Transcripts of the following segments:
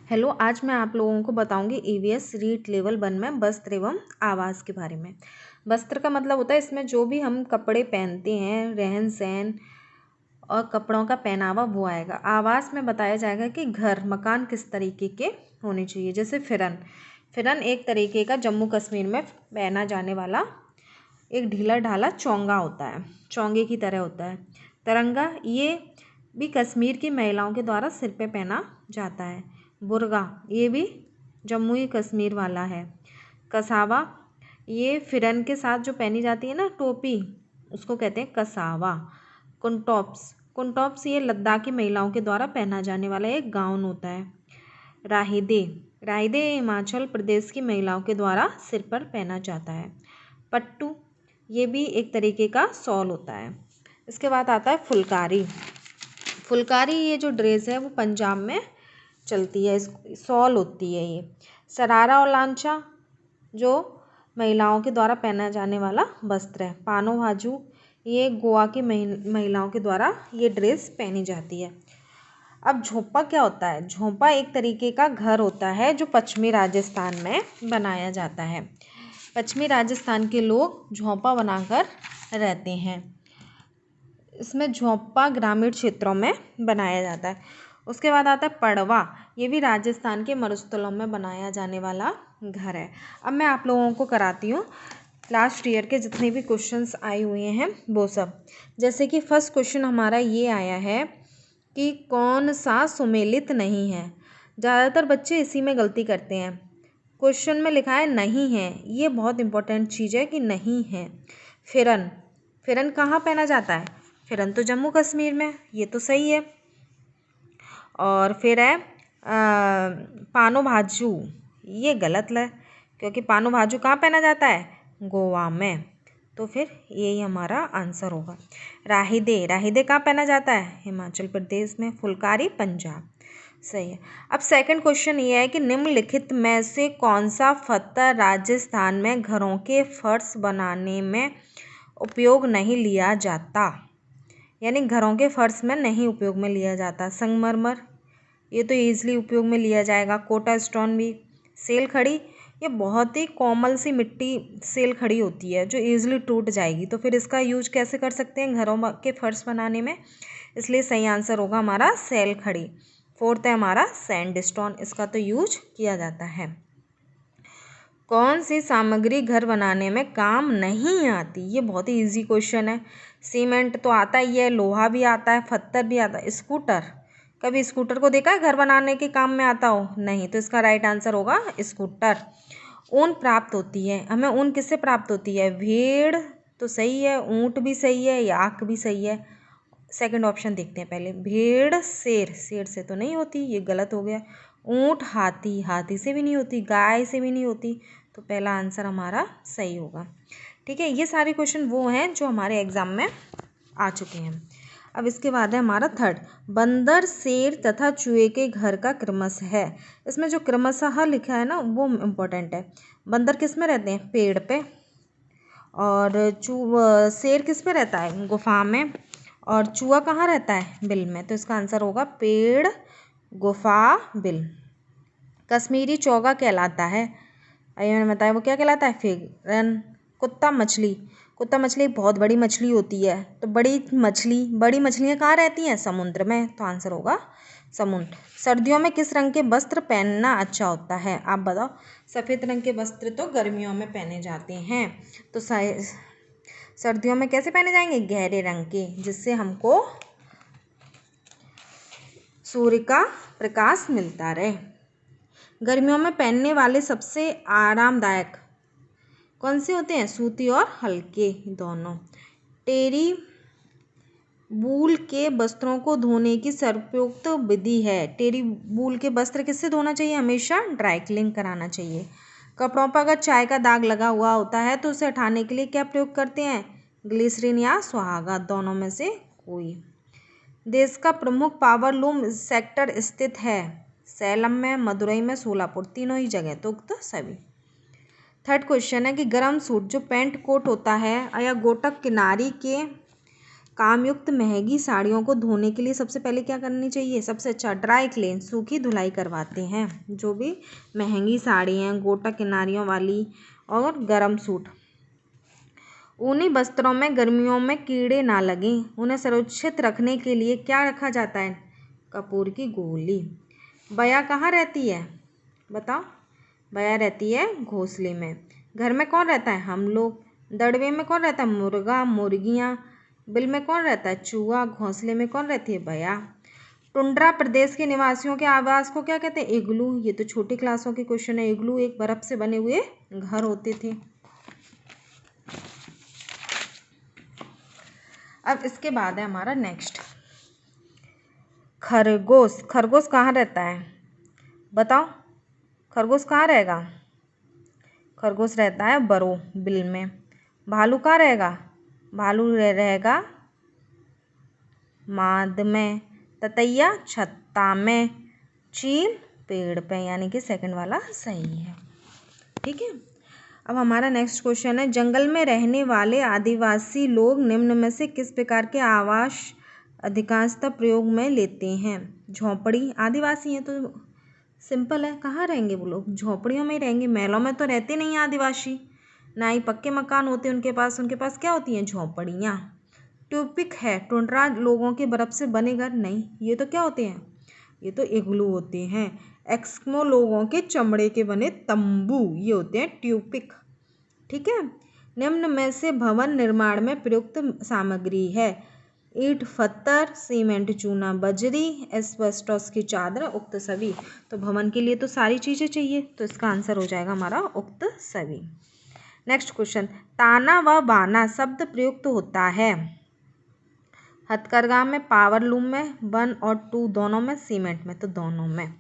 Hello, आज मैं आप लोगों को बताऊंगी ईवीएस रीट लेवल 1 में वस्त्र एवं आवास के बारे में। वस्त्र का मतलब होता है इसमें जो भी हम कपड़े पहनते हैं, रहन सहन और कपड़ों का पहनावा वो आएगा। आवास में बताया जाएगा कि घर मकान किस तरीके के होने चाहिए। जैसे फिरन, फिरन एक तरीके का जम्मू कश्मीर में पहना जाने वाला एक ढीला ढाला चोंगा होता है, चोंगे की तरह होता है। तिरंगा ये भी कश्मीर की महिलाओं के द्वारा सिर पे पहना जाता है। बुर्गा ये भी जम्मू कश्मीर वाला है। कसावा ये फिरन के साथ जो पहनी जाती है ना टोपी, उसको कहते हैं कसावा। कुंटोप्स, कुंटोप्स ये लद्दाखी महिलाओं के द्वारा पहना जाने वाला एक गाउन होता है। राहिदे, राहिदे हिमाचल प्रदेश की महिलाओं के द्वारा सिर पर पहना जाता है। पट्टू ये भी एक तरीके का शॉल होता है। इसके बाद आता है फुलकारी। फुलकारी ये जो ड्रेस है वो पंजाब में चलती है, शॉल होती है ये। सरारा और लांचा जो महिलाओं के द्वारा पहना जाने वाला वस्त्र है। पानो भाजू ये गोवा की महिलाओं के द्वारा ये ड्रेस पहनी जाती है। अब झोंपा क्या होता है? झोंपा एक तरीके का घर होता है जो पश्चिमी राजस्थान में बनाया जाता है। पश्चिमी राजस्थान के लोग झोंपा बनाकर रहते हैं। इसमें झोंपा ग्रामीण क्षेत्रों में बनाया जाता है। उसके बाद आता है पड़वा, ये भी राजस्थान के मरुस्थलों में बनाया जाने वाला घर है। अब मैं आप लोगों को कराती हूँ लास्ट ईयर के जितने भी क्वेश्चंस आए हुए हैं वो सब। जैसे कि फर्स्ट क्वेश्चन हमारा ये आया है कि कौन सा सुमेलित नहीं है। ज़्यादातर बच्चे इसी में गलती करते हैं। क्वेश्चन में लिखा है नहीं है, ये बहुत इंपॉर्टेंट चीज़ है कि नहीं है। फिरन, फिरन कहाँ पहना जाता है? फिरन तो जम्मू कश्मीर में, ये तो सही है। और फिर है पानो भाजू, ये गलत है क्योंकि पानो भाजू कहाँ पहना जाता है? गोवा में, तो फिर यही हमारा आंसर होगा। राहिदे, राहिदे कहाँ पहना जाता है? हिमाचल प्रदेश में। फुलकारी पंजाब, सही है। अब सेकंड क्वेश्चन ये है कि निम्नलिखित में से कौन सा पत्थर राजस्थान में घरों के फर्श बनाने में उपयोग नहीं लिया जाता, यानी घरों के फर्श में नहीं उपयोग में लिया जाता? संगमरमर, ये तो ईजिली उपयोग में लिया जाएगा। कोटा स्टोन भी। सेल खड़ी, ये बहुत ही कोमल सी मिट्टी सेल खड़ी होती है जो ईजिली टूट जाएगी, तो फिर इसका यूज कैसे कर सकते हैं घरों के फर्श बनाने में? इसलिए सही आंसर होगा हमारा सेल खड़ी। फोर्थ है हमारा सैंड स्टोन, इसका तो यूज किया जाता है। कौन सी सामग्री घर बनाने में काम नहीं आती? ये बहुत ही इजी क्वेश्चन है। सीमेंट तो आता ही है, लोहा भी आता है, पत्थर भी आता है। स्कूटर, कभी स्कूटर को देखा है घर बनाने के काम में आता हो? नहीं, तो इसका राइट आंसर होगा स्कूटर। ऊन प्राप्त होती है, हमें ऊन किससे प्राप्त होती है? भेड़ तो सही है, ऊँट भी सही है, याक भी सही है। सेकंड ऑप्शन देखते हैं पहले। भेड़ शेर, शेर से तो नहीं होती, ये गलत हो गया। ऊँट हाथी, हाथी से भी नहीं होती, गाय से भी नहीं होती, तो पहला आंसर हमारा सही होगा। ठीक है, ये सारे क्वेश्चन वो हैं जो हमारे एग्जाम में आ चुके हैं। अब इसके बाद है हमारा थर्ड, बंदर शेर तथा चूहे के घर का क्रमशः है। इसमें जो क्रमशः लिखा है ना वो इम्पोर्टेंट है। बंदर किस में रहते हैं? पेड़ पे। और शेर किस पे रहता है? गुफा में। और चूहा कहाँ रहता है? बिल में, तो इसका आंसर होगा पेड़, गुफा, बिल। कश्मीरी चौगा कहलाता है, अभी मैंने बताया वो क्या कहलाता है? फिरन। कुत्ता मछली, कुत्ता मछली बहुत बड़ी मछली होती है, तो बड़ी मछलियाँ कहाँ रहती हैं? समुद्र में, तो आंसर होगा समुद्र। सर्दियों में किस रंग के वस्त्र पहनना अच्छा होता है? आप बताओ। सफ़ेद रंग के वस्त्र तो गर्मियों में पहने जाते हैं, तो सर्दियों में कैसे पहने जाएंगे? गहरे रंग के, जिससे हमको सूर्य का प्रकाश मिलता रहे। गर्मियों में पहनने वाले सबसे आरामदायक कौन से होते हैं? सूती और हल्के दोनों। टेरी वूल के वस्त्रों को धोने की सर्वोक्त विधि है। टेरी वूल के वस्त्र किससे धोना चाहिए? हमेशा ड्राई क्लीन कराना चाहिए। कपड़ों पर अगर चाय का दाग लगा हुआ होता है तो उसे हटाने के लिए क्या प्रयोग करते हैं? ग्लिसरीन या सुहागा, दोनों में से कोई। देश का प्रमुख पावरलूम सेक्टर स्थित है? सैलम में, मदुरई में, सोलापुर, तीनों ही जगह, तो सभी। थर्ड क्वेश्चन है कि गर्म सूट जो पैंट कोट होता है या गोटक किनारी के कामयुक्त महंगी साड़ियों को धोने के लिए सबसे पहले क्या करनी चाहिए? सबसे अच्छा ड्राई क्लीन, सूखी धुलाई करवाते हैं। जो भी महंगी साड़ी हैं, गोटा किनारियों वाली और गर्म सूट। ऊनी वस्त्रों में गर्मियों में कीड़े ना लगें, उन्हें सुरक्षित रखने के लिए क्या रखा जाता है? कपूर की गोली। बया कहाँ रहती है? बताओ। बया रहती है घोंसले में। घर में कौन रहता है? हम लोग। दड़बे में कौन रहता है? मुर्गा मुर्गियाँ। बिल में कौन रहता है? चूहा। घोंसले में कौन रहती है? बया। टुंड्रा प्रदेश के निवासियों के आवास को क्या कहते हैं? इग्लू। ये तो छोटी क्लासों के क्वेश्चन है। इग्लू एक बर्फ से बने हुए घर होते थे। अब इसके बाद है हमारा नेक्स्ट खरगोश। खरगोश कहाँ रहता है? बताओ। खरगोश कहाँ रहेगा? खरगोश रहता है बरो बिल में। भालू कहाँ रहेगा? भालू रहेगा माद में। ततैया छत्ता में। चील पेड़ पे, यानी कि सेकंड वाला सही है। ठीक है। अब हमारा नेक्स्ट क्वेश्चन है, जंगल में रहने वाले आदिवासी लोग निम्न में से किस प्रकार के आवास अधिकांशतः प्रयोग में लेते हैं? झोंपड़ी। आदिवासी हैं तो सिंपल है, कहाँ रहेंगे वो लोग? झोंपड़ियों में ही रहेंगे। महलों में तो रहते नहीं आदिवासी, ना ही पक्के मकान होते उनके पास क्या होती हैं? झोंपड़ियाँ। ट्यूपिक है टुंड्रा लोगों के बर्फ से बने घर। नहीं, ये तो क्या होते हैं? ये तो इग्लू होते हैं। एस्किमो लोगों के चमड़े के बने तंबू, ये होते हैं ट्यूपिक। ठीक है। निम्न में से भवन निर्माण में प्रयुक्त सामग्री है? ईंट पत्थर, सीमेंट चूना बजरी, एस्बेस्टॉस की चादर, उक्त सभी। तो भवन के लिए तो सारी चीज़ें चाहिए, तो इसका आंसर हो जाएगा हमारा उक्त सभी। नेक्स्ट क्वेश्चन, ताना व बाना शब्द प्रयुक्त होता है? हथकरघा में, पावरलूम में, 1 और 2 दोनों में, सीमेंट में तो दोनों में।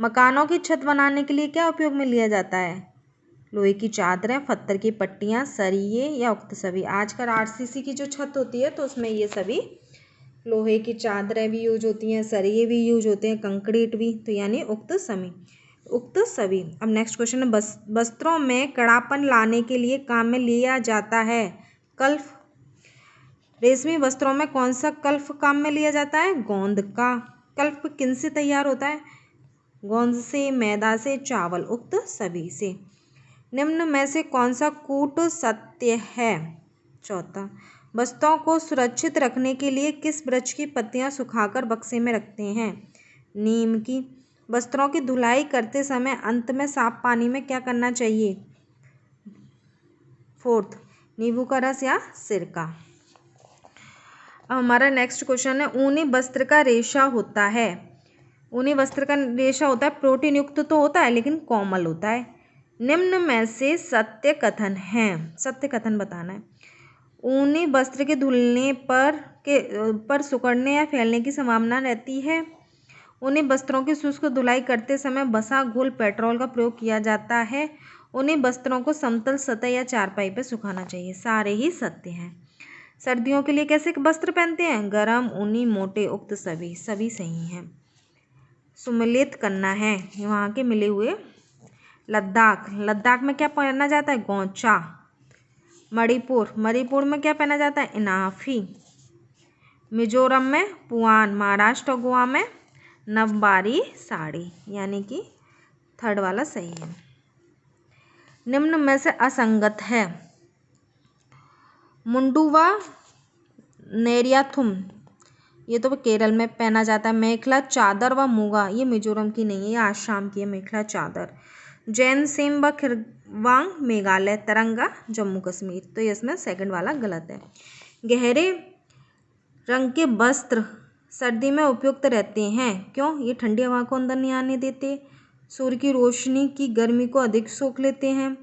मकानों की छत बनाने के लिए क्या उपयोग में लिया जाता है? लोहे की चादरें, पत्थर की पट्टियाँ, सरिये या उक्त सभी। आजकल आरसीसी की जो छत होती है तो उसमें ये सभी लोहे की चादरें भी यूज होती हैं, सरिये भी यूज होते हैं, कंक्रीट भी, तो यानी उक्त सभी। अब नेक्स्ट क्वेश्चन है, वस्त्रों में कड़ापन लाने के लिए काम में लिया जाता है? कल्फ। रेशमी वस्त्रों में कौन सा कल्फ काम में लिया जाता है? गोंद का। कल्फ किन से तैयार होता है? गोंद से, मैदा से, चावल, उक्त सभी से। निम्न में से कौन सा कूट सत्य है? चौथा। वस्तुओं को सुरक्षित रखने के लिए किस वृक्ष की पत्तियां सुखाकर बक्से में रखते हैं? नीम की। वस्त्रों की धुलाई करते समय अंत में साफ पानी में क्या करना चाहिए? फोर्थ, नींबू का रस या सिरका। अब हमारा नेक्स्ट क्वेश्चन है, ऊनी वस्त्र का रेशा होता है? ऊनी वस्त्र का रेशा होता है, प्रोटीन युक्त तो होता है लेकिन कोमल होता है। निम्न में से सत्य कथन है? सत्य कथन बताना है। ऊनी वस्त्र के धुलने पर सिकुड़ने या फैलने की संभावना रहती है। ऊनी वस्त्रों की शुष्क धुलाई करते समय वसा घोल पेट्रोल का प्रयोग किया जाता है। ऊनी वस्त्रों को समतल सतह या चारपाई पर सुखाना चाहिए। सारे ही सत्य हैं। सर्दियों के लिए कैसे वस्त्र पहनते हैं? गरम, ऊनी, मोटे, उक्त सभी सही हैं। सुमेलित करना है वहाँ के मिले हुए। लद्दाख में क्या पहना जाता है? गौचा। मणिपुर में क्या पहना जाता है? इनाफी। मिजोरम में पुआन। महाराष्ट्र और गोवा में नवबारी साड़ी, यानी कि थर्ड वाला सही है। निम्न में से असंगत है? मुंडू व नेरियाथुम, ये तो केरल में पहना जाता है। मेखला चादर व मुगा, ये मिजोरम की नहीं है, ये आसाम की है मेखला चादर। जैन सेम व खिरवांग मेघालय, तरंगा जम्मू कश्मीर, तो इसमें सेकंड वाला गलत है। गहरे रंग के वस्त्र सर्दी में उपयुक्त रहते हैं, क्यों? ये ठंडी हवा को अंदर नहीं आने देते, सूर्य की रोशनी की गर्मी को अधिक सोख लेते हैं,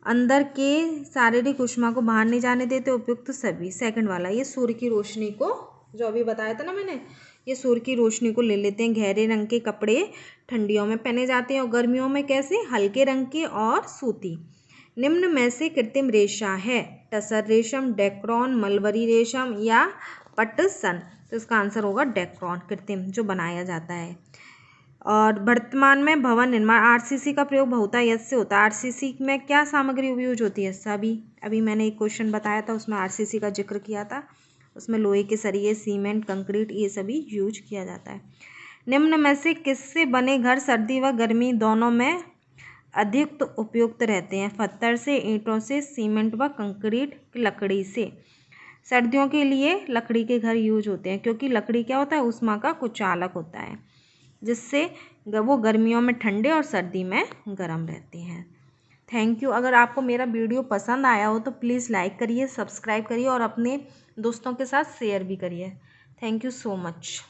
अंदर के शारीरिक ऊष्मा को बाहर नहीं जाने देते, उपयुक्त सभी। सेकंड वाला, ये सूर्य की रोशनी को, जो अभी बताया था ना मैंने, ये सूर्य की रोशनी को ले लेते हैं। गहरे रंग के कपड़े ठंडियों में पहने जाते हैं और गर्मियों में कैसे? हल्के रंग के और सूती। निम्न में से कृत्रिम रेशा है? टसर रेशम, डेक्रोन, मलबरी रेशम या पटसन। तो इसका आंसर होगा डेक्रोन, कृत्रिम जो बनाया जाता है। और वर्तमान में भवन निर्माण आरसीसी का प्रयोग बहुतायत से होता है। आरसीसी में क्या सामग्री यूज होती है? सभी। अभी मैंने एक क्वेश्चन बताया था उसमें आरसीसी का जिक्र किया था, उसमें लोहे के सरिये, सीमेंट, कंक्रीट ये सभी यूज किया जाता है। निम्न में से किससे बने घर सर्दी व गर्मी दोनों में अधिक उपयुक्त रहते हैं? पत्थर से, ईंटों से, सीमेंट व कंक्रीट की लकड़ी से। सर्दियों के लिए लकड़ी के घर यूज होते हैं क्योंकि लकड़ी क्या होता है, ऊष्मा का कुचालक होता है, जिससे वो गर्मियों में ठंडे और सर्दी में गर्म रहते हैं। Thank you. अगर आपको मेरा वीडियो पसंद आया हो तो प्लीज़ लाइक करिए, सब्सक्राइब करिए और अपने दोस्तों के साथ शेयर भी करिए। Thank you so much.